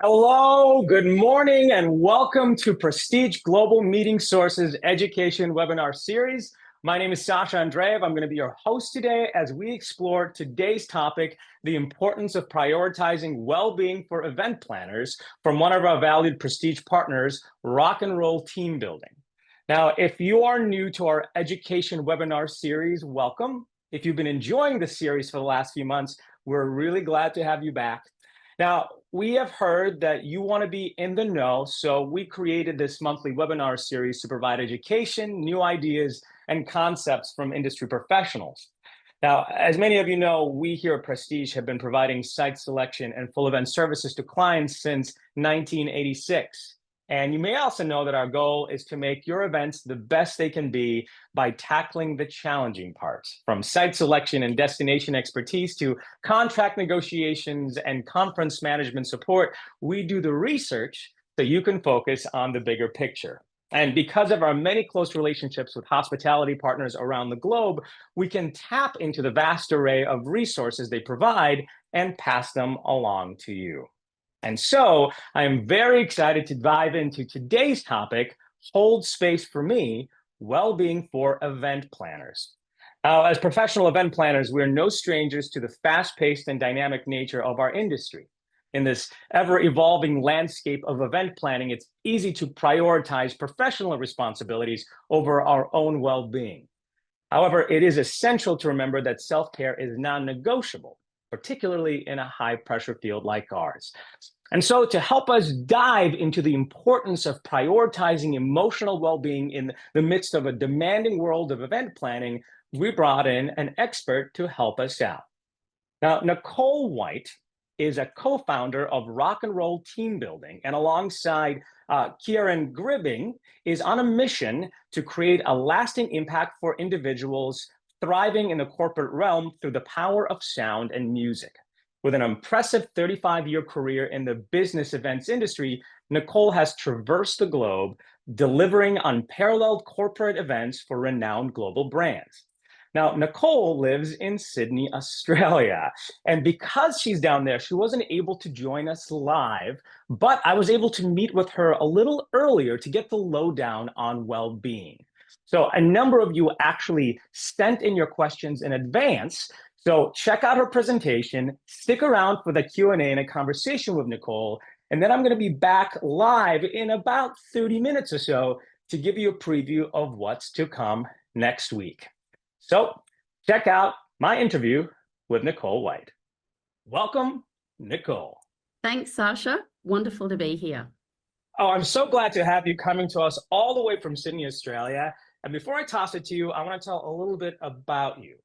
Hello, good morning, and welcome to Prestige Global Meeting Sources Education Webinar Series. My name is Sasha Andreev. I'm going to be your host today as we explore today's topic, the importance of prioritizing well-being for event planners from one of our valued Prestige partners, Rock and Roll Team Building. Now, if you are new to our education webinar series, welcome. If you've been enjoying the series for the last few months, we're really glad to have you back. Now, we have heard that you want to be in the know, so we created this monthly webinar series to provide education, new ideas, and concepts from industry professionals. Now, as many of you know, we here at Prestige have been providing site selection and full event services to clients since 1986. And you may also know that our goal is to make your events the best they can be by tackling the challenging parts, from site selection and destination expertise to contract negotiations and conference management support. We do the research so you can focus on the bigger picture. And because of our many close relationships with hospitality partners around the globe, we can tap into the vast array of resources they provide and pass them along to you. And so I am very excited to dive into today's topic, Hold Space for Me, Well-Being for Event Planners. Now, as professional event planners, we're no strangers to the fast-paced and dynamic nature of our industry. In this ever-evolving landscape of event planning, it's easy to prioritize professional responsibilities over our own well-being. However, it is essential to remember that self-care is non-negotiable, particularly in a high-pressure field like ours. And so to help us dive into the importance of prioritizing emotional well-being in the midst of a demanding world of event planning, we brought in an expert to help us out. Now, Nicole White is a co-founder of Rock and Roll Team Building, and alongside Kieran Gribbing, is on a mission to create a lasting impact for individuals thriving in the corporate realm through the power of sound and music. With an impressive 35-year career in the business events industry, Nicole has traversed the globe, delivering unparalleled corporate events for renowned global brands. Now, Nicole lives in Sydney, Australia, and because she's down there, she wasn't able to join us live, but I was able to meet with her a little earlier to get the lowdown on well-being. So a number of you actually sent in your questions in advance. So check out her presentation, stick around for the Q&A and a conversation with Nicole, and then I'm going to be back live in about 30 minutes or so to give you a preview of what's to come next week. So check out my interview with Nicole White. Welcome, Nicole. Thanks, Sasha. Wonderful to be here. Oh, I'm so glad to have you coming to us all the way from Sydney, Australia. And before I toss it to you, I want to tell a little bit about you.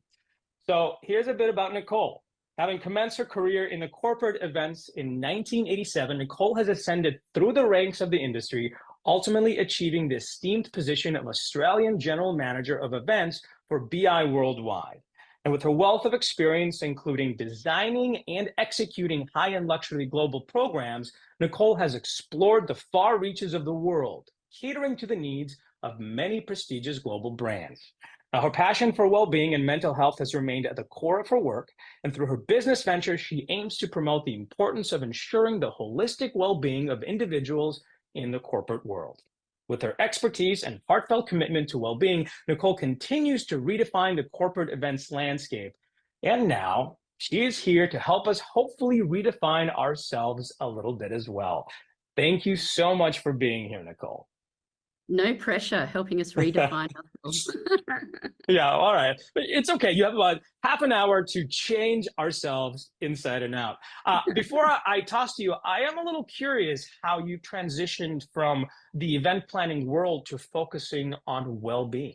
So here's a bit about Nicole. Having commenced her career in the corporate events in 1987, Nicole has ascended through the ranks of the industry, ultimately achieving the esteemed position of Australian General Manager of Events for BI Worldwide. And with her wealth of experience, including designing and executing high-end luxury global programs, Nicole has explored the far reaches of the world, catering to the needs of many prestigious global brands. Now, her passion for well-being and mental health has remained at the core of her work, and through her business ventures, she aims to promote the importance of ensuring the holistic well-being of individuals in the corporate world. With her expertise and heartfelt commitment to well-being, Nicole continues to redefine the corporate events landscape. And now she is here to help us hopefully redefine ourselves a little bit as well. Thank you so much for being here, Nicole. No pressure, helping us redefine ourselves. Yeah, all right. But it's okay. You have about half an hour to change ourselves inside and out. Before I toss to you, I am a little curious how you transitioned from the event planning world to focusing on well-being.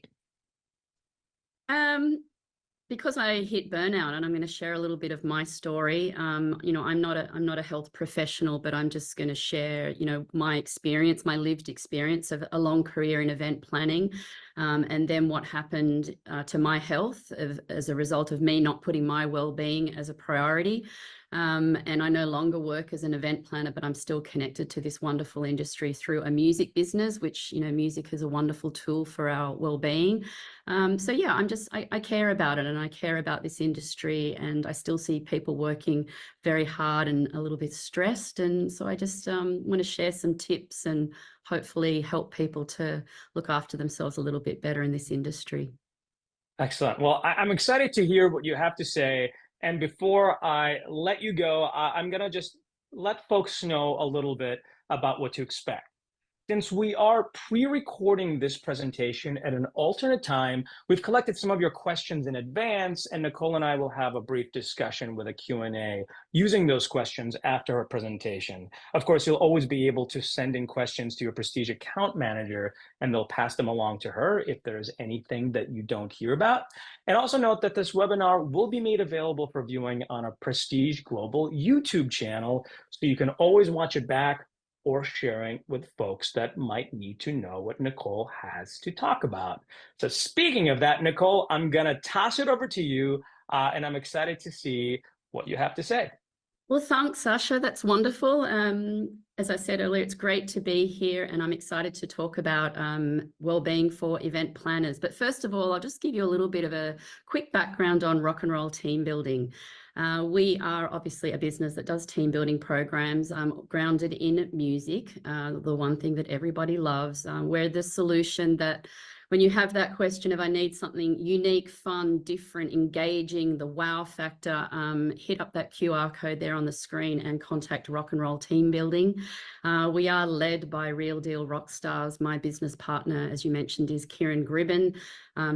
Because I hit burnout, and I'm going to share a little bit of my story. I'm not a health professional, but I'm just going to share, my experience, my lived experience of a long career in event planning. and then what happened to my health as a result of me not putting my well-being as a priority. And I no longer work as an event planner, but I'm still connected to this wonderful industry through a music business, which, music is a wonderful tool for our well-being. So yeah, I care about it, and I care about this industry, and I still see people working very hard and a little bit stressed. And so I just want to share some tips and hopefully help people to look after themselves a little bit better in this industry. Excellent. Well, I'm excited to hear what you have to say. And before I let you go, I'm going to just let folks know a little bit about what to expect. Since we are pre-recording this presentation at an alternate time, we've collected some of your questions in advance, and Nicole and I will have a brief discussion with a Q&A using those questions after her presentation. Of course, you'll always be able to send in questions to your Prestige account manager, and they'll pass them along to her if there's anything that you don't hear about. And also note that this webinar will be made available for viewing on a Prestige Global YouTube channel, so you can always watch it back or sharing with folks that might need to know what Nicole has to talk about. So speaking of that, Nicole, I'm gonna toss it over to you, and I'm excited to see what you have to say. Well, thanks, Sasha. That's wonderful. As I said earlier, it's great to be here, and I'm excited to talk about well-being for event planners. But first of all, I'll just give you a little bit of a quick background on Rock and Roll Team Building. We are obviously a business that does team building programs grounded in music, the one thing that everybody loves. We're the solution that when you have that question of I need something unique, fun, different, engaging, the wow factor, hit up that QR code there on the screen and contact Rock and Roll Team Building. We are led by Real Deal rock stars. My business partner, as you mentioned, is Kieran Gribben.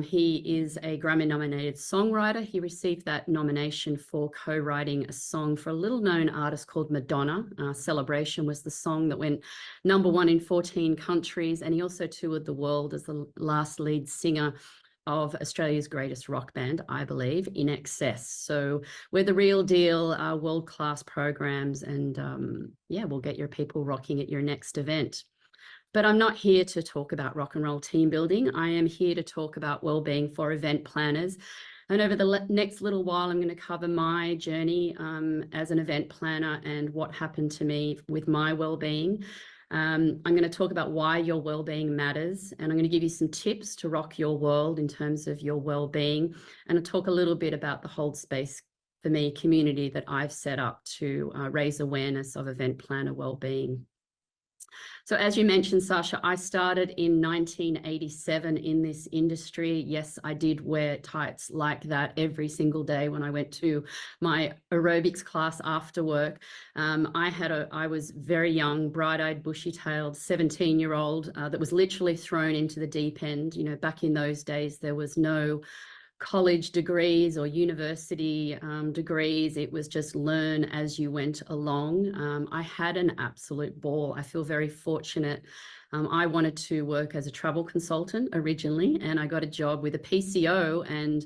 He is a Grammy-nominated songwriter. He received that nomination for co-writing a song for a little-known artist called Madonna. Celebration was the song that went #1 in 14 countries, and he also toured the world as the last lead singer of Australia's greatest rock band, I believe, INXS. So we're the Real Deal, world-class programs, and yeah, we'll get your people rocking at your next event. But I'm not here to talk about rock and roll team building. I am here to talk about well-being for event planners. And over the next little while, I'm going to cover my journey as an event planner and what happened to me with my well-being. I'm going to talk about why your well-being matters, and I'm going to give you some tips to rock your world in terms of your well-being, and I'll talk a little bit about the Hold Space for Me community that I've set up to raise awareness of event planner well-being. So as you mentioned, Sasha, I started in 1987 in this industry. Yes, I did wear tights like that every single day when I went to my aerobics class after work. I was very young, bright-eyed, bushy-tailed 17-year-old that was literally thrown into the deep end. Back in those days, there was no college degrees or university degrees. It was just learn as you went along. I had an absolute ball. I feel very fortunate. I wanted to work as a travel consultant originally, and I got a job with a PCO and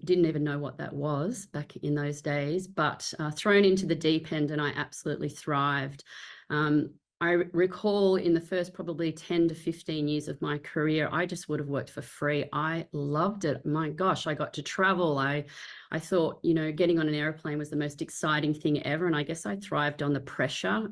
didn't even know what that was back in those days, but thrown into the deep end, and I absolutely thrived. I recall in the first probably 10 to 15 years of my career, I just would have worked for free. I loved it. My gosh, I got to travel. I thought, getting on an airplane was the most exciting thing ever. And I guess I thrived on the pressure.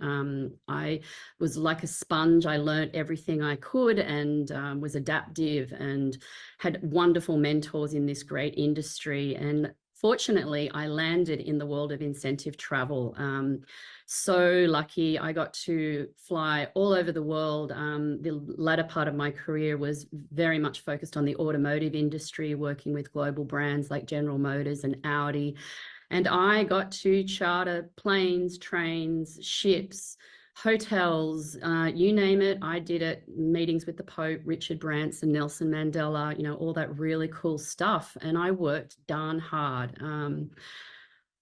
I was like a sponge. I learned everything I could and was adaptive and had wonderful mentors in this great industry. And fortunately, I landed in the world of incentive travel. So lucky. I got to fly all over the world. The latter part of my career was very much focused on the automotive industry, working with global brands like General Motors and Audi. And I got to charter planes, trains, ships, hotels, you name it. I did it. Meetings with the Pope, Richard Branson, Nelson Mandela, all that really cool stuff. And I worked darn hard.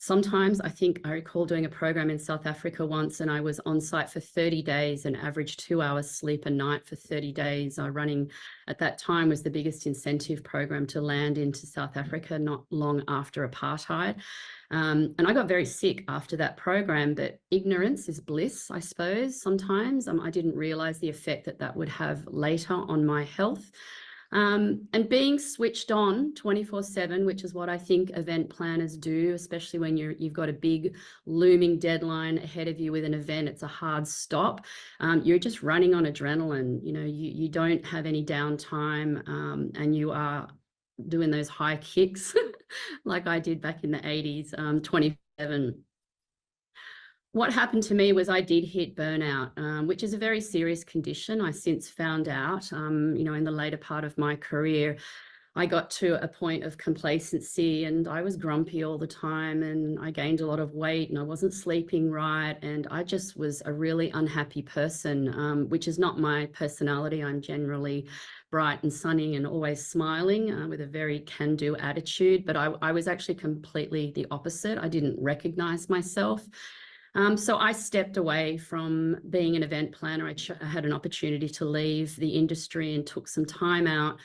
Sometimes I recall doing a program in South Africa once, and I was on site for 30 days and averaged 2 hours sleep a night for 30 days. Running at that time was the biggest incentive program to land into South Africa not long after apartheid. And I got very sick after that program, but ignorance is bliss, I suppose, sometimes. I didn't realize the effect that would have later on my health. And being switched on 24/7, which is what I think event planners do, especially when you've got a big looming deadline ahead of you with an event, it's a hard stop. You're just running on adrenaline. You don't have any downtime, and you are doing those high kicks like I did back in the 80s, 27. What happened to me was I did hit burnout, which is a very serious condition. I since found out, in the later part of my career, I got to a point of complacency and I was grumpy all the time and I gained a lot of weight and I wasn't sleeping right. And I just was a really unhappy person, which is not my personality. I'm generally bright and sunny and always smiling, with a very can-do attitude. But I was actually completely the opposite. I didn't recognize myself. So I stepped away from being an event planner. I had an opportunity to leave the industry and took some time out.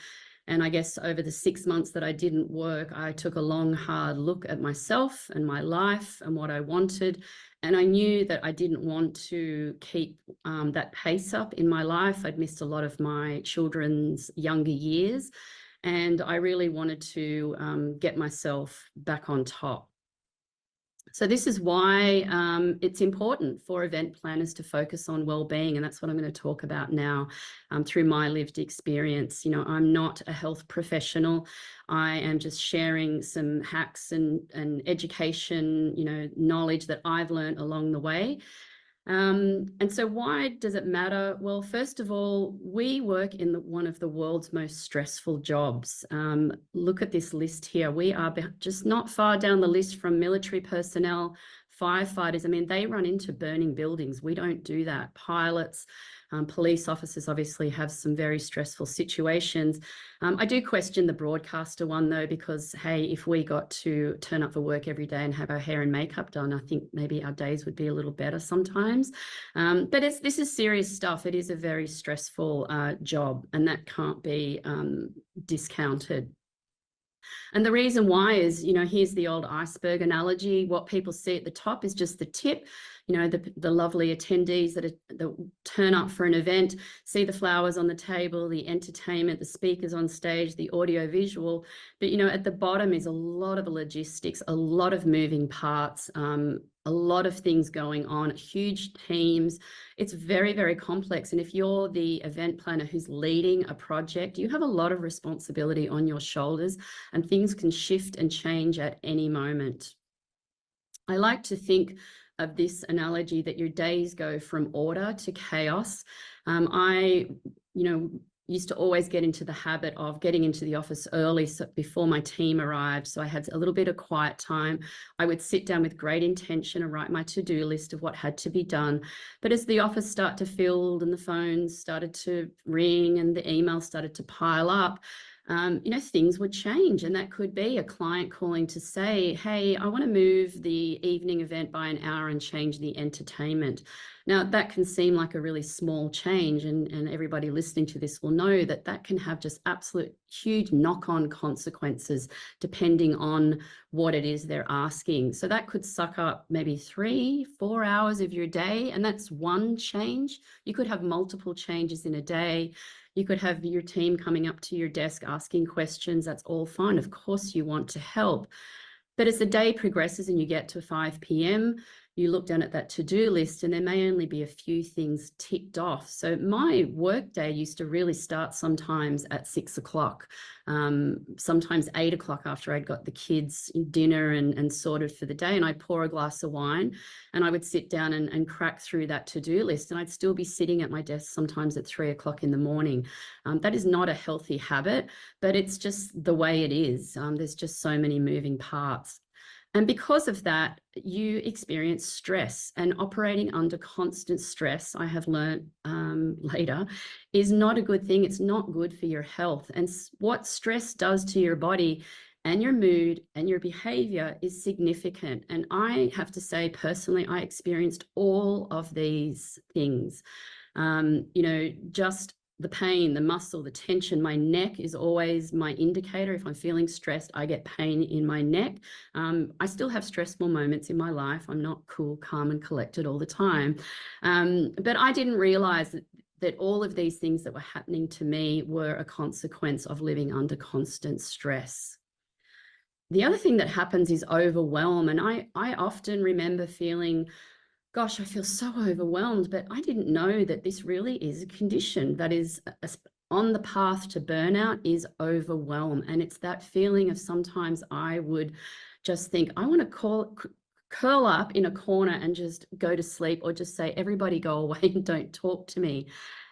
And I guess over the 6 months that I didn't work, I took a long, hard look at myself and my life and what I wanted. And I knew that I didn't want to keep that pace up in my life. I'd missed a lot of my children's younger years. And I really wanted to get myself back on top. So this is why it's important for event planners to focus on well-being, and that's what I'm going to talk about now through my lived experience. I'm not a health professional. I am just sharing some hacks and education, knowledge that I've learned along the way. And so why does it matter? Well, first of all, we work in one of the world's most stressful jobs. Look at this list here. We are just not far down the list from military personnel, firefighters. I mean, they run into burning buildings. We don't do that. Pilots, police officers obviously have some very stressful situations. I do question the broadcaster one though, because hey, if we got to turn up for work every day and have our hair and makeup done, I think maybe our days would be a little better sometimes. But this is serious stuff. It is a very stressful job, and that can't be discounted. And the reason why is, here's the old iceberg analogy. What people see at the top is just the tip. The lovely attendees that turn up for an event, see the flowers on the table, the entertainment, the speakers on stage, the audio visual. But, at the bottom is a lot of logistics, a lot of moving parts, a lot of things going on, huge teams. It's very, very complex. And if you're the event planner who's leading a project, you have a lot of responsibility on your shoulders, and things can shift and change at any moment. I like to think of this analogy that your days go from order to chaos. I used to always get into the habit of getting into the office early, so before my team arrived, so I had a little bit of quiet time. I would sit down with great intention and write my to-do list of what had to be done. But as the office started to fill and the phones started to ring and the emails started to pile up, things would change. And that could be a client calling to say, hey, I want to move the evening event by an hour and change the entertainment. Now, that can seem like a really small change, and everybody listening to this will know that that can have just absolute huge knock-on consequences depending on what it is they're asking. So that could suck up maybe 3-4 hours of your day, and that's one change. You could have multiple changes in a day. You could have your team coming up to your desk asking questions. That's all fine. Of course, you want to help. But as the day progresses and you get to 5 p.m., you look down at that to-do list and there may only be a few things ticked off. So my work day used to really start sometimes at 6 o'clock, sometimes 8 o'clock after I'd got the kids dinner and sorted for the day. And I'd pour a glass of wine and I would sit down and crack through that to-do list. And I'd still be sitting at my desk sometimes at 3 o'clock in the morning. That is not a healthy habit, but it's just the way it is. There's just so many moving parts. And because of that, you experience stress, and operating under constant stress, I have learned later, is not a good thing. It's not good for your health. And what stress does to your body and your mood and your behavior is significant. And I have to say, personally, I experienced all of these things. Just the pain, the muscle, the tension. My neck is always my indicator. If I'm feeling stressed, I get pain in my neck. I still have stressful moments in my life. I'm not cool, calm, and collected all the time. But I didn't realize that all of these things that were happening to me were a consequence of living under constant stress. The other thing that happens is overwhelm. And I often remember feeling, gosh, I feel so overwhelmed, but I didn't know that this really is a condition that is on the path to burnout, is overwhelm. And it's that feeling of sometimes I would just think, I want to curl up in a corner and just go to sleep, or just say, everybody go away and don't talk to me.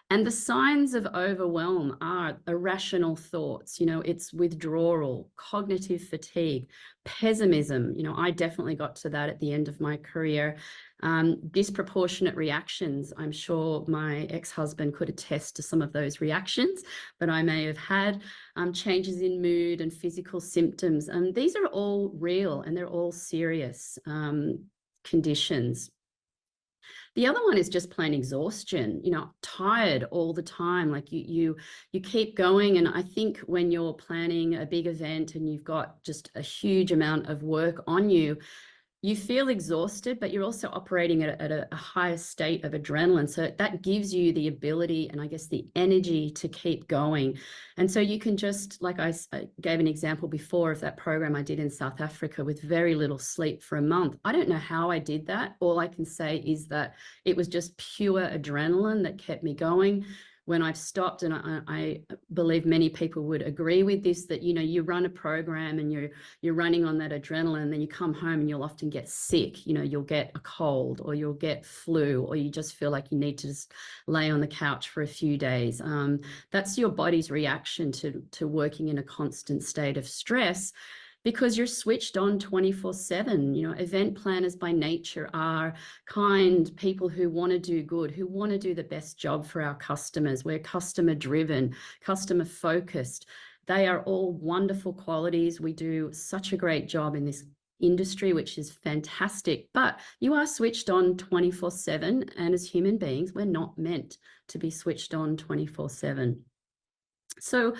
And the signs of overwhelm are irrational thoughts, it's withdrawal, cognitive fatigue, pessimism. I definitely got to that at the end of my career. Disproportionate reactions. I'm sure my ex-husband could attest to some of those reactions that I may have had. Changes in mood and physical symptoms. These are all real and they're all serious conditions. The other one is just plain exhaustion, tired all the time. Like you keep going. And I think when you're planning a big event and you've got just a huge amount of work on you, you feel exhausted, but you're also operating at a higher state of adrenaline. So that gives you the ability and I guess the energy to keep going. And so you can just, like I gave an example before of that program I did in South Africa with very little sleep for a month. I don't know how I did that. All I can say is that it was just pure adrenaline that kept me going. When I've stopped, and I believe many people would agree with this, that, you run a program and you're running on that adrenaline, and then you come home and you'll often get sick. You'll get a cold or you'll get flu, or you just feel like you need to just lay on the couch for a few days. That's your body's reaction to working in a constant state of stress, because you're switched on 24/7. Event planners by nature are kind people who want to do good, who want to do the best job for our customers. We're customer driven, customer focused. They are all wonderful qualities. We do such a great job in this industry, which is fantastic, but you are switched on 24/7. And as human beings, we're not meant to be switched on 24/7. So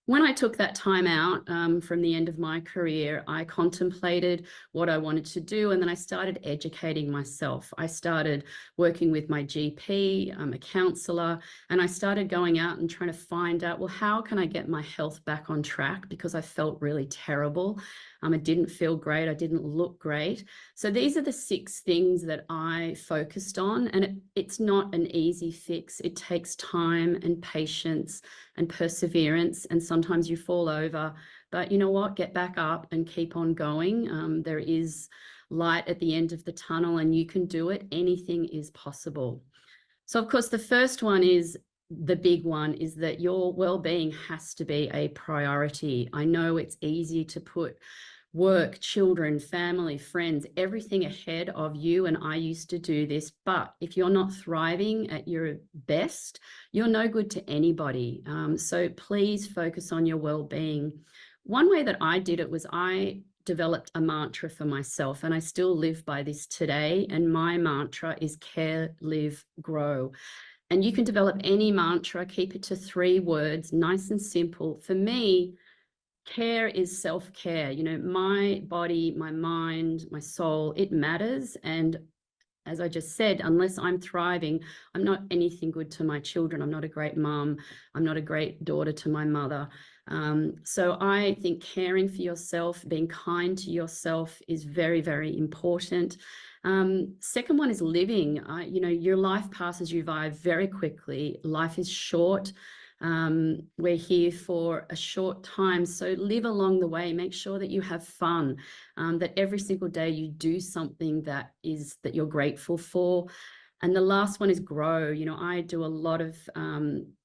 when I took that time out from the end of my career, I contemplated what I wanted to do, and then I started educating myself. I started working with my GP, a counselor, and I started going out and trying to find out, well, how can I get my health back on track? Because I felt really terrible. I didn't feel great. I didn't look great. So these are the 6 things that I focused on, and it's not an easy fix. It takes time and patience and perseverance, and sometimes you fall over, but you know what? Get back up and keep on going. There is light at the end of the tunnel, and you can do it. Anything is possible. So of course, the first one is, the big one is that your well-being has to be a priority. I know it's easy to put work, children, family, friends, everything ahead of you. And I used to do this, but if you're not thriving at your best, you're no good to anybody. So please focus on your well-being. One way that I did it was I developed a mantra for myself, and I still live by this today. And my mantra is care, live, grow. And you can develop any mantra, keep it to 3 words, nice and simple. For me, care is self-care. My body, my mind, my soul, it matters. And as I just said, unless I'm thriving, I'm not anything good to my children. I'm not a great mom. I'm not a great daughter to my mother. So I think caring for yourself, being kind to yourself is very, very important. Second one is living. Your life passes you by very quickly. Life is short. We're here for a short time, so live along the way. Make sure that you have fun, that every single day you do something that you're grateful for. And the last one is grow. I do a lot of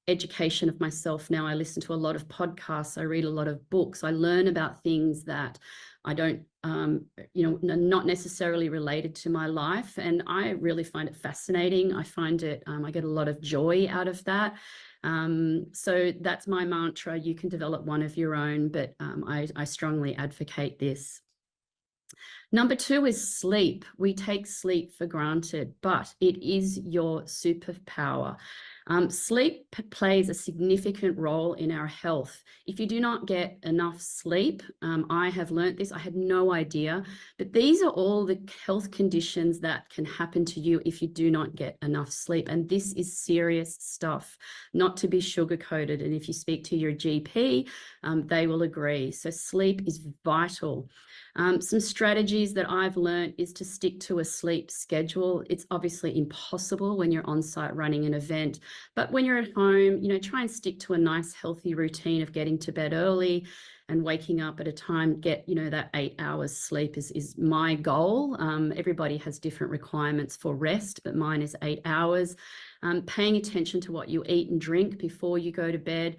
education of myself now. I listen to a lot of podcasts. I read a lot of books. I learn about things that I don't, not necessarily related to my life. And I really find it fascinating. I find it, I get a lot of joy out of that. So that's my mantra. You can develop one of your own, but I strongly advocate this. Number 2 is sleep. We take sleep for granted, but it is your superpower. Sleep plays a significant role in our health. If you do not get enough sleep, I have learnt this, I had no idea, but these are all the health conditions that can happen to you if you do not get enough sleep. And this is serious stuff, not to be sugar-coated. And if you speak to your GP, they will agree. So sleep is vital. Some strategies that I've learned is to stick to a sleep schedule. It's obviously impossible when you're on site running an event, but when you're at home, try and stick to a nice healthy routine of getting to bed early and waking up at a time. Get, that 8 hours sleep is my goal. Everybody has different requirements for rest, but mine is 8 hours. Paying attention to what you eat and drink before you go to bed.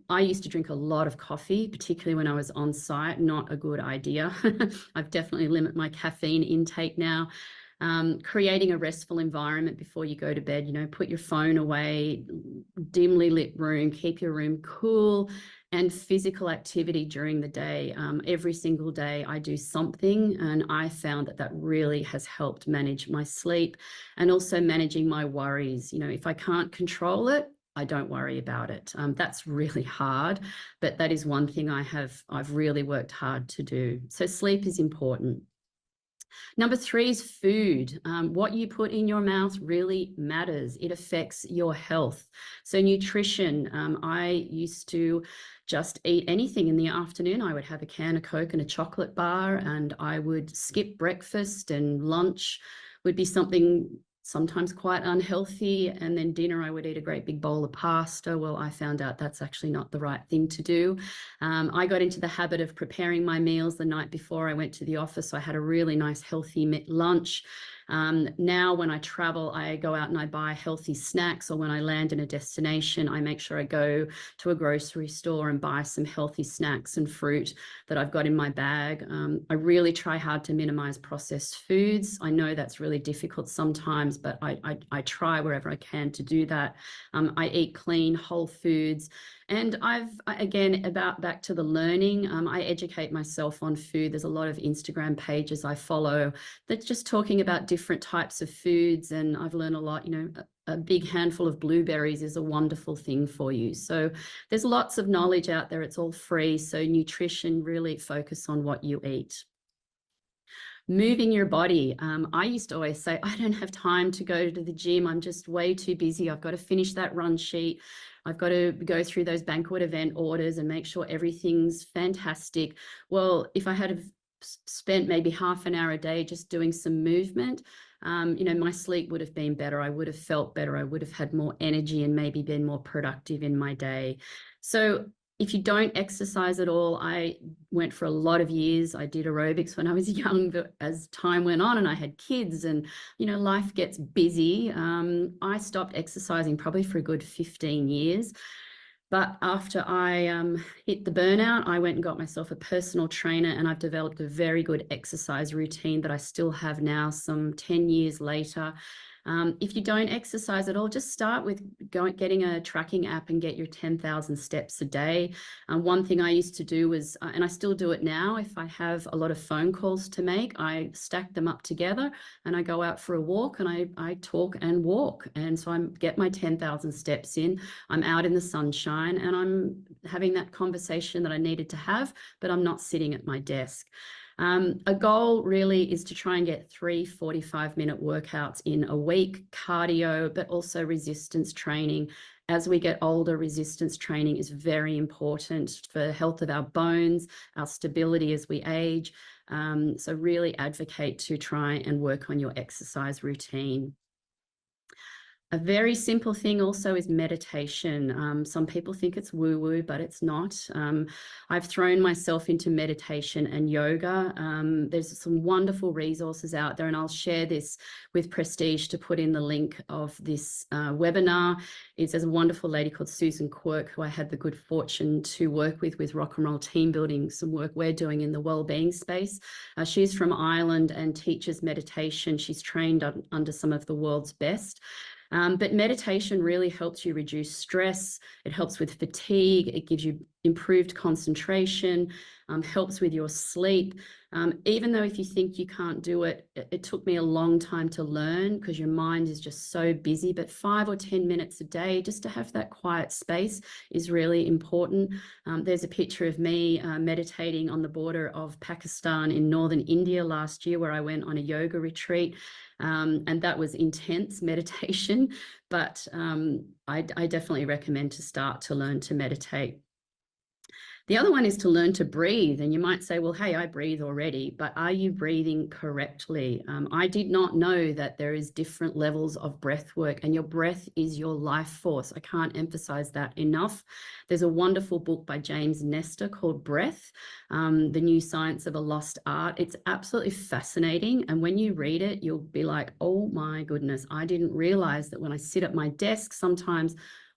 I used to drink a lot of coffee, particularly when I was on site. Not a good idea. I've definitely limited my caffeine intake now. Creating a restful environment before you go to bed, put your phone away, dimly lit room, keep your room cool, and physical activity during the day. Every single day I do something, and I found that really has helped manage my sleep and also managing my worries. If I can't control it, I don't worry about it. That's really hard, but that is one thing I've really worked hard to do. So sleep is important. Number 3 is food. What you put in your mouth really matters. It affects your health. So nutrition, I used to just eat anything in the afternoon. I would have a can of Coke and a chocolate bar, and I would skip breakfast, and lunch would be something sometimes quite unhealthy, and then dinner I would eat a great big bowl of pasta. Well, I found out that's actually not the right thing to do. I got into the habit of preparing my meals the night before I went to the office, so I had a really nice healthy lunch. Now when I travel, I go out and I buy healthy snacks, or when I land in a destination, I make sure I go to a grocery store and buy some healthy snacks and fruit that I've got in my bag. I really try hard to minimize processed foods. I know that's really difficult sometimes, but I try wherever I can to do that. I eat clean, whole foods. And back to the learning, I educate myself on food. There's a lot of Instagram pages I follow that's just talking about different types of foods, and I've learned a lot. A big handful of blueberries is a wonderful thing for you. So there's lots of knowledge out there. It's all free. So nutrition, really focus on what you eat. Moving your body. I used to always say, I don't have time to go to the gym. I'm just way too busy. I've got to finish that run sheet. I've got to go through those banquet event orders and make sure everything's fantastic. Well, if I had spent maybe half an hour a day just doing some movement, my sleep would have been better. I would have felt better. I would have had more energy and maybe been more productive in my day. So if you don't exercise at all, I went for a lot of years. I did aerobics when I was young, but as time went on and I had kids and, life gets busy, I stopped exercising probably for a good 15 years. But after I hit the burnout, I went and got myself a personal trainer, and I've developed a very good exercise routine that I still have now, some 10 years later. If you don't exercise at all, just start with getting a tracking app and get your 10,000 steps a day. One thing I used to do was, and I still do it now, if I have a lot of phone calls to make, I stack them up together and I go out for a walk and I talk and walk. And so I get my 10,000 steps in. I'm out in the sunshine and I'm having that conversation that I needed to have, but I'm not sitting at my desk. A goal really is to try and get 3 45-minute workouts in a week, cardio, but also resistance training. As we get older, resistance training is very important for the health of our bones, our stability as we age. So really advocate to try and work on your exercise routine. A very simple thing also is meditation. Some people think it's woo-woo, but it's not. I've thrown myself into meditation and yoga. There's some wonderful resources out there, and I'll share this with Prestige to put in the link of this webinar. There's a wonderful lady called Susan Quirk, who I had the good fortune to work with Rock and Roll Team Building, some work we're doing in the wellbeing space. She's from Ireland and teaches meditation. She's trained under some of the world's best. But meditation really helps you reduce stress. It helps with fatigue. It gives you improved concentration, helps with your sleep. Even though if you think you can't do it, it took me a long time to learn because your mind is just so busy, but 5 or 10 minutes a day just to have that quiet space is really important. There's a picture of me meditating on the border of Pakistan in northern India last year, where I went on a yoga retreat. And that was intense meditation, but I definitely recommend to start to learn to meditate. The other one is to learn to breathe. And you might say, well, hey, I breathe already, but are you breathing correctly? I did not know that there is different levels of breath work, and your breath is your life force. I can't emphasize that enough. There's a wonderful book by James Nestor called Breath, The New Science of a Lost Art. It's absolutely fascinating. And when you read it, you'll be like, oh my goodness, I didn't realize that when I sit at my desk, sometimes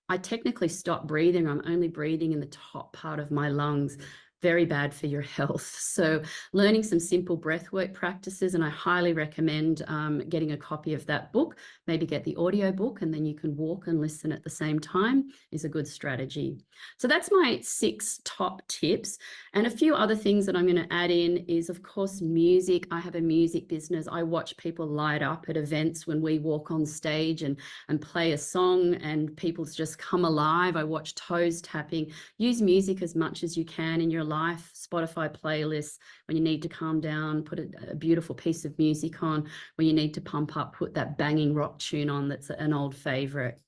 I technically stop breathing. I'm only breathing in the top part of my lungs. Very bad for your health. So learning some simple breathwork practices, and I highly recommend getting a copy of that book. Maybe get the audio book, and then you can walk and listen at the same time, is a good strategy. So that's my 6 top tips. And a few other things that I'm going to add in is, of course, music. I have a music business. I watch people light up at events when we walk on stage and play a song, and people just come alive. I watch toes tapping. Use music as much as you can in your life. Spotify playlists, when you need to calm down, put a beautiful piece of music on. When you need to pump up, put that banging rock tune on that's an old favorite.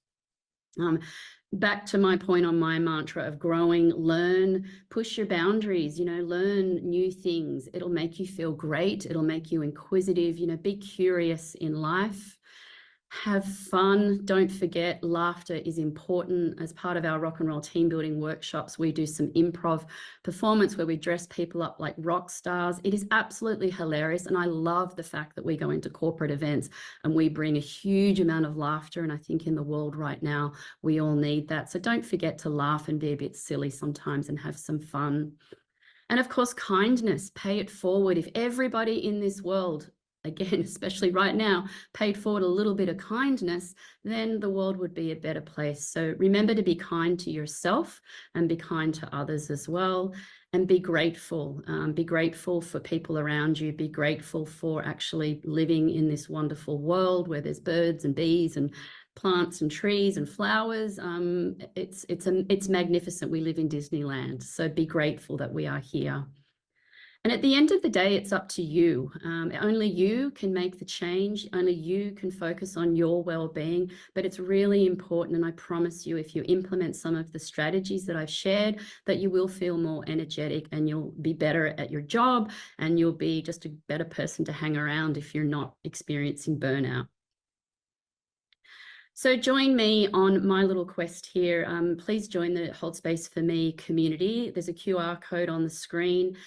Back to my point on my mantra of growing, learn, push your boundaries, learn new things. It'll make you feel great. It'll make you inquisitive, be curious in life. Have fun. Don't forget, laughter is important. As part of our rock and roll team building workshops, we do some improv performance where we dress people up like rock stars. It is absolutely hilarious. And I love the fact that we go into corporate events and we bring a huge amount of laughter. And I think in the world right now, we all need that. So don't forget to laugh and be a bit silly sometimes and have some fun. And of course, kindness, pay it forward. If everybody in this world, again, especially right now, paid forward a little bit of kindness, then the world would be a better place. So remember to be kind to yourself and be kind to others as well. And be grateful. Be grateful for people around you. Be grateful for actually living in this wonderful world where there's birds and bees and plants and trees and flowers. It's magnificent. We live in Disneyland. So be grateful that we are here. And at the end of the day, it's up to you. Only you can make the change. Only you can focus on your well-being. But it's really important. And I promise you, if you implement some of the strategies that I've shared, that you will feel more energetic and you'll be better at your job, and you'll be just a better person to hang around if you're not experiencing burnout. So join me on my little quest here. Please join the Hold Space for Me community. There's a QR code on the screen.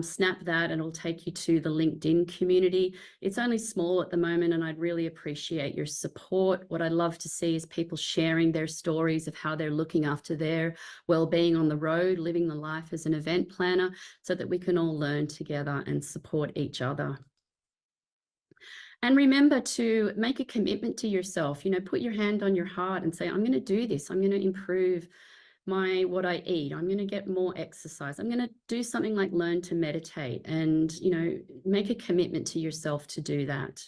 Snap that and it'll take you to the LinkedIn community. It's only small at the moment, and I'd really appreciate your support. What I'd love to see is people sharing their stories of how they're looking after their well-being on the road, living the life as an event planner, so that we can all learn together and support each other. And remember to make a commitment to yourself. Put your hand on your heart and say, I'm going to do this. I'm going to improve what I eat. I'm going to get more exercise. I'm going to do something like learn to meditate, and, make a commitment to yourself to do that.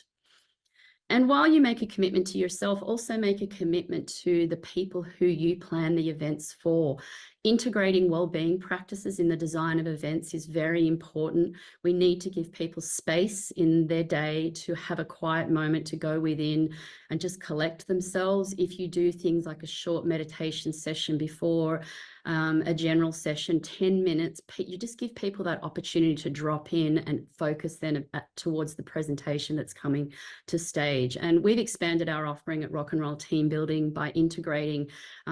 And while you make a commitment to yourself, also make a commitment to the people who you plan the events for. Integrating well-being practices in the design of events is very important. We need to give people space in their day to have a quiet moment to go within and just collect themselves. If you do things like a short meditation session before a general session, 10 minutes, you just give people that opportunity to drop in and focus then towards the presentation that's coming to stage. And we've expanded our offering at Rock and Roll Team Building by integrating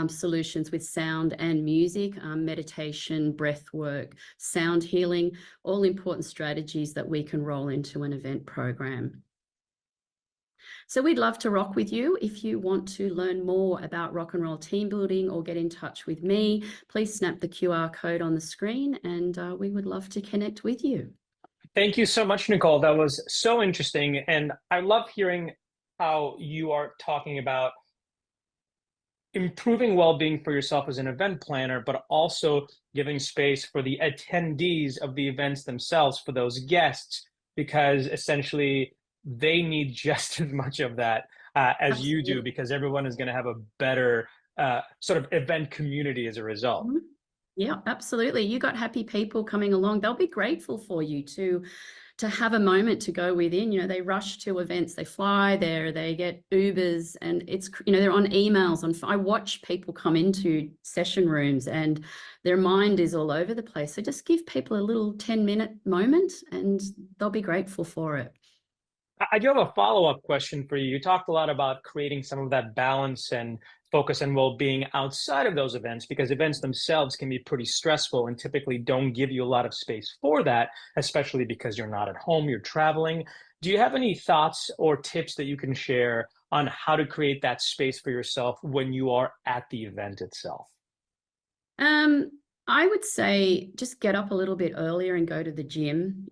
solutions with sound and music, meditation, breath work, sound healing, all important strategies that we can roll into an event program. So we'd love to rock with you. If you want to learn more about Rock and Roll Team Building or get in touch with me, please snap the QR code on the screen, and we would love to connect with you. Thank you so much, Nicole. That was so interesting. And I love hearing how you are talking about improving well-being for yourself as an event planner, but also giving space for the attendees of the events themselves, for those guests, because essentially they need just as much of that as you do, Absolutely. because everyone is going to have a better sort of event community as a result. Mhm. Yeah, absolutely. You got happy people coming along. They'll be grateful for you to have a moment to go within. They rush to events, they fly there, they get Ubers, and they're on emails. I watch people come into session rooms and their mind is all over the place. So just give people a little 10-minute moment and they'll be grateful for it. I do have a follow-up question for you. You talked a lot about creating some of that balance and focus on well-being outside of those events, because events themselves can be pretty stressful and typically don't give you a lot of space for that, especially because you're not at home, you're traveling. Do you have any thoughts or tips that you can share on how to create that space for yourself when you are at the event itself? Um, I would say just get up a little bit earlier and go to the gym,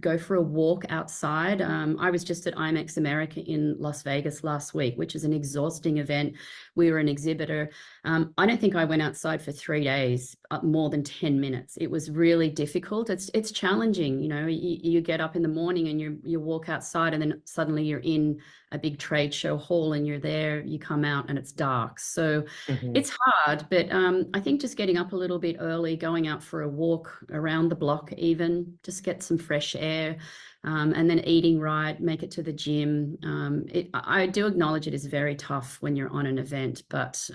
go for a walk outside. I was just at IMEX America in Las Vegas last week, which is an exhausting event. We were an exhibitor. I don't think I went outside for 3 days, more than 10 minutes. It was really difficult. It's challenging. You get up in the morning and you walk outside and then suddenly you're in a big trade show hall and you're there, you come out and it's dark. So Mhm. it's hard, but I think just getting up a little bit early, going out for a walk around the block even, just get some fresh air, and then eating right, make it to the gym. I do acknowledge it is very tough when you're on an event, but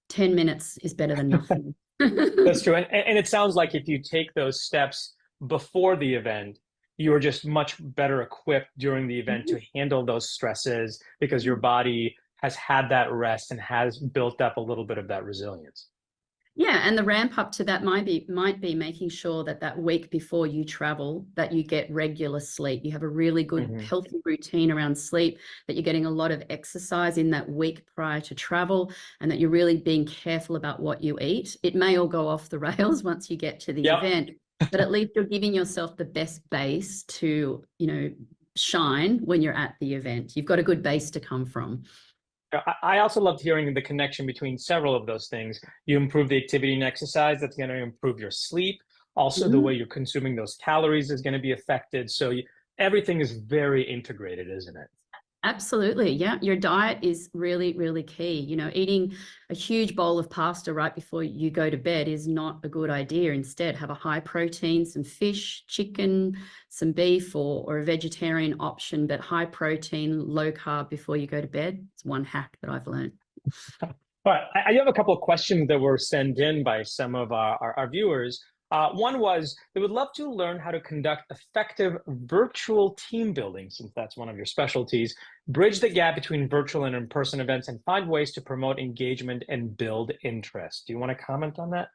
10 minutes is better than nothing. That's true. And it sounds like if you take those steps before the event, you're just much better equipped during the event to handle those stresses because your body has had that rest and has built up a little bit of that resilience. Yeah, and the ramp up to that might be making sure that that week before you travel, that you get regular sleep. You have a really good Hmm. healthy routine around sleep, that you're getting a lot of exercise in that week prior to travel, and that you're really being careful about what you eat. It may all go off the rails once you get to the Yep. event, but at least you're giving yourself the best base to, shine when you're at the event. You've got a good base to come from. I also loved hearing the connection between several of those things. You improve the activity and exercise, that's going to improve your sleep. Also, the way Mhm. you're consuming those calories is going to be affected. So everything is very integrated, isn't it? Absolutely. Yeah. Your diet is really, really key. Eating a huge bowl of pasta right before you go to bed is not a good idea. Instead, have a high protein, some fish, chicken, some beef, or a vegetarian option, but high protein, low carb before you go to bed. It's one hack that I've learned. All right, I have a couple of questions that were sent in by some of our viewers. One was they would love to learn how to conduct effective virtual team building, since that's one of your specialties, bridge the gap between virtual and in-person events, and find ways to promote engagement and build interest. Do you want to comment on that?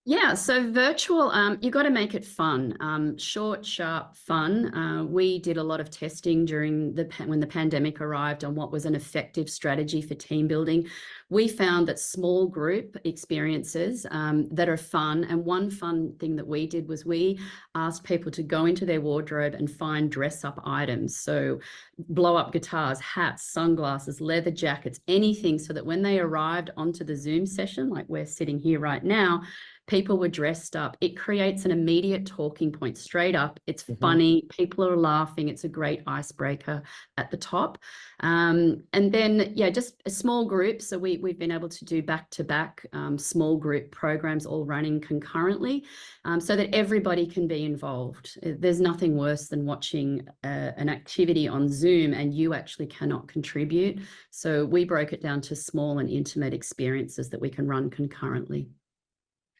Yeah, so virtual, you got to make it fun, short, sharp, fun. We did a lot of testing during when the pandemic arrived on what was an effective strategy for team building. We found that small group experiences that are fun, and one fun thing that we did was we asked people to go into their wardrobe and find dress up items. So blow up guitars, hats, sunglasses, leather jackets, anything, so that when they arrived onto the Zoom session, like we're sitting here right now, people were dressed up. It creates an immediate talking point straight up. It's Hmm. funny. People are laughing. It's a great icebreaker at the top. And then, yeah, just a small group. So we've been able to do back-to-back small group programs all running concurrently, so that everybody can be involved. There's nothing worse than watching an activity on Zoom and you actually cannot contribute. So we broke it down to small and intimate experiences that we can run concurrently.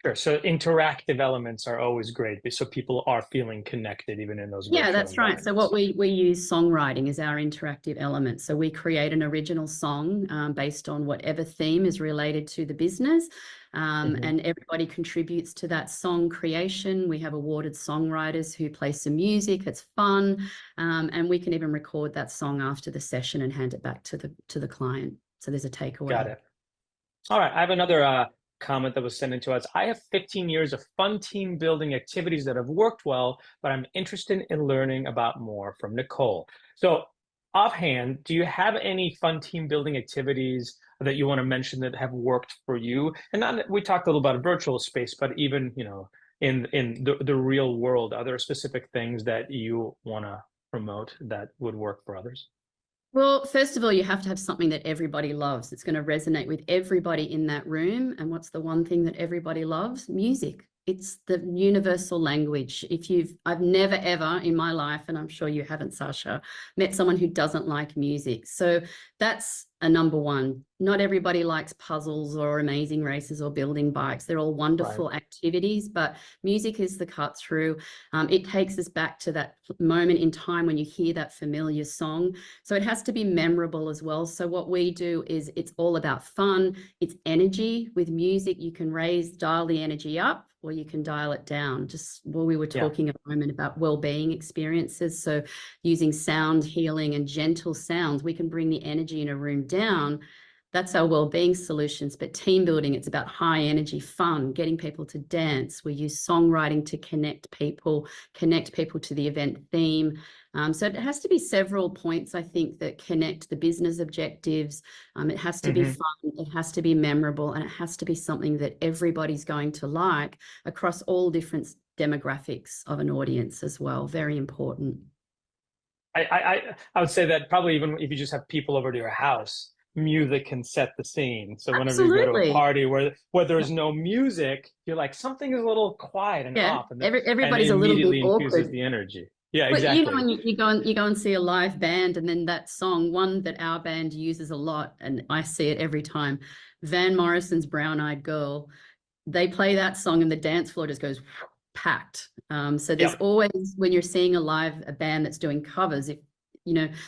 Sure. So interactive elements are always great, so people are feeling connected even in those Yeah, virtual that's right. So what environments. we use songwriting as our interactive element. So we create an original song based on whatever theme is related to the business, Hmm. and everybody contributes to that song creation. We have awarded songwriters who play some music. It's fun, and we can even record that song after the session and hand it back to the client. So there's a Got takeaway. it. All right, I have another comment that was sent in to us. I have 15 years of fun team building activities that have worked well, but I'm interested in learning about more from Nicole. So offhand, do you have any fun team building activities that you want to mention that have worked for you? And not, we talked a little about virtual space, but even, in the real world, are there specific things that you want to promote that would work for others? Well, first of all, you have to have something that everybody loves. It's going to resonate with everybody in that room. And what's the one thing that everybody loves? Music. It's the universal language. I've never ever in my life, and I'm sure you haven't, Sasha, met someone who doesn't like music. So that's a number one. Not everybody likes puzzles or amazing races or building bikes. They're all wonderful activities, but music is the cut through. It takes us back to that moment in time when you hear that familiar song. So it has to be memorable as well. So what we do is it's all about fun. It's energy. With music, you can dial the energy up, or you can dial it down. Just while we were talking a moment about well-being experiences. So using sound healing and gentle sounds, we can bring the energy in a room down. That's our well-being solutions. But team building, it's about high energy fun, getting people to dance. We use songwriting to connect people to the event theme. So it has to be several points, I think, that connect the business objectives. It has to be fun, it has to be memorable, and it has to be something that everybody's going to like across all different demographics of an audience as well. Very important. I would say that probably even if you just have people over to your house, music can set the scene. So whenever you go to a party where there's no music, you're like, something is a little quiet and off, and everybody's and a little bit immediately infuses awkward. the energy. Yeah, But exactly. when you go and see a live band, and then that song, one that our band uses a lot, and I see it every time, Van Morrison's Brown Eyed Girl, they play that song and the dance floor just goes packed. So there's always, when you're seeing a band that's doing covers,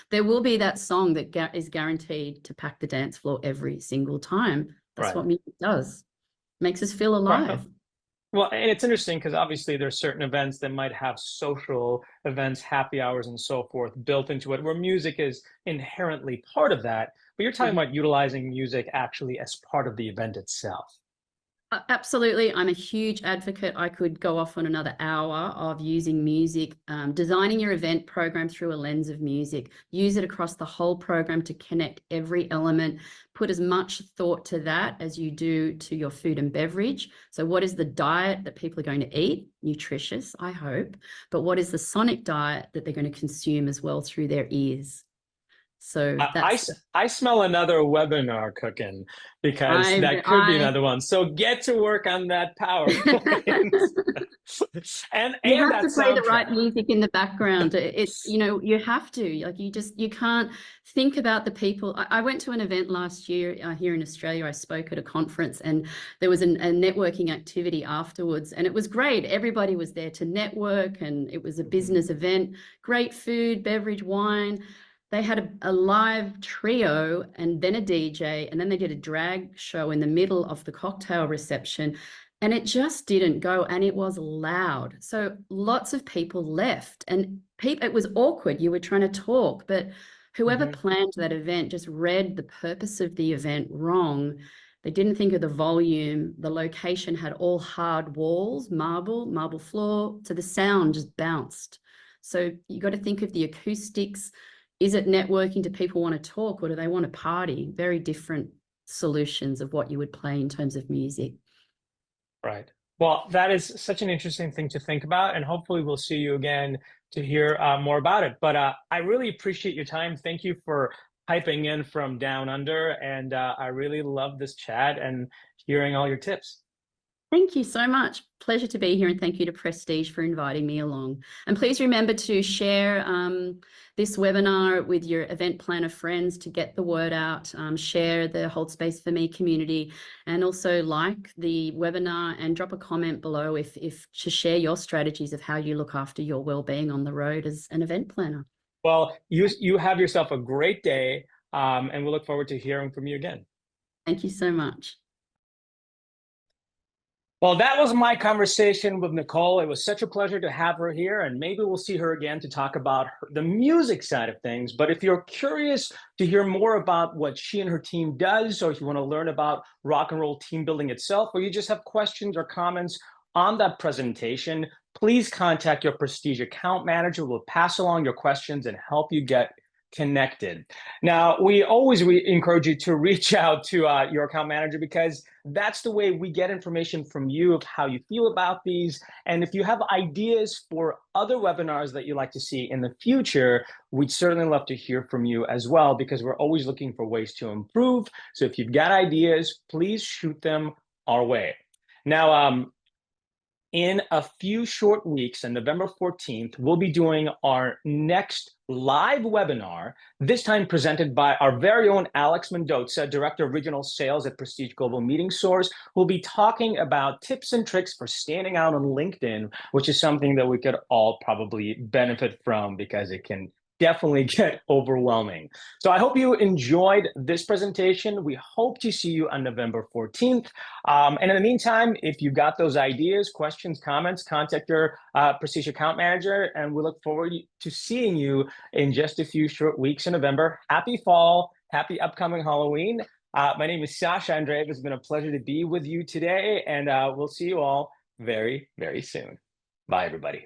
there will be that song that is guaranteed to pack the dance floor every single time. That's what music does. Makes us feel alive. Well, and it's interesting because obviously there's certain events that might have social events, happy hours, and so forth built into it, where music is inherently part of that. But you're talking about utilizing music actually as part of the event itself. Absolutely. I'm a huge advocate. I could go off on another hour of using music, designing your event program through a lens of music. Use it across the whole program to connect every element. Put as much thought to that as you do to your food and beverage. So what is the diet that people are going to eat? Nutritious, I hope. But what is the sonic diet that they're going to consume as well through their ears? So I smell another webinar cooking, because that could be another one. So get to work on that PowerPoint. and you have that to play the soundtrack. right music in the background. It's, you have to, like, you can't think about the people. I went to an event last year here in Australia. I spoke at a conference, and there was a networking activity afterwards, and it was great. Everybody was there to network, and it was a business event. Great food, beverage, wine. They had a live trio and then a DJ, and then they did a drag show in the middle of the cocktail reception, and it just didn't go, and it was loud. So lots of people left, and it was awkward. You were trying to talk, but whoever planned that event just read the purpose of the event wrong. They didn't think of the volume. The location had all hard walls, marble floor, so the sound just bounced. So you got to think of the acoustics. Is it networking? Do people want to talk, or do they want to party? Very different solutions of what you would play in terms of music. Right. Well, that is such an interesting thing to think about, and hopefully we'll see you again to hear more about it. But I really appreciate your time. Thank you for piping in from down under, and I really love this chat and hearing all your tips. Thank you so much. Pleasure to be here, and thank you to Prestige for inviting me along. And please remember to share this webinar with your event planner friends to get the word out. Share the Hold Space for Me community, and also like the webinar and drop a comment below if to share your strategies of how you look after your well-being on the road as an event planner. Well, you have yourself a great day, and we'll look forward to hearing from you again. Thank you so much. Well, that was my conversation with Nicole. It was such a pleasure to have her here, and maybe we'll see her again to talk about the music side of things. But if you're curious to hear more about what she and her team does, or if you want to learn about rock and roll team building itself, or you just have questions or comments on that presentation, please contact your Prestige account manager. We'll pass along your questions and help you get connected. Now, we always encourage you to reach out to your account manager, because that's the way we get information from you of how you feel about these. And if you have ideas for other webinars that you'd like to see in the future, we'd certainly love to hear from you as well, because we're always looking for ways to improve. So if you've got ideas, please shoot them our way. Now, in a few short weeks, on November 14th, we'll be doing our next live webinar, this time presented by our very own Alex Mendoza, Director of Regional Sales at Prestige Global Meeting Source, who'll be talking about tips and tricks for standing out on LinkedIn, which is something that we could all probably benefit from, because it can definitely get overwhelming. So I hope you enjoyed this presentation. We hope to see you on November 14th. And in the meantime, if you've got those ideas, questions, comments, contact your Prestige account manager, and we look forward to seeing you in just a few short weeks in November. Happy fall, happy upcoming Halloween. My name is Sasha Andreev. It's been a pleasure to be with you today, and we'll see you all very, very soon. Bye, everybody.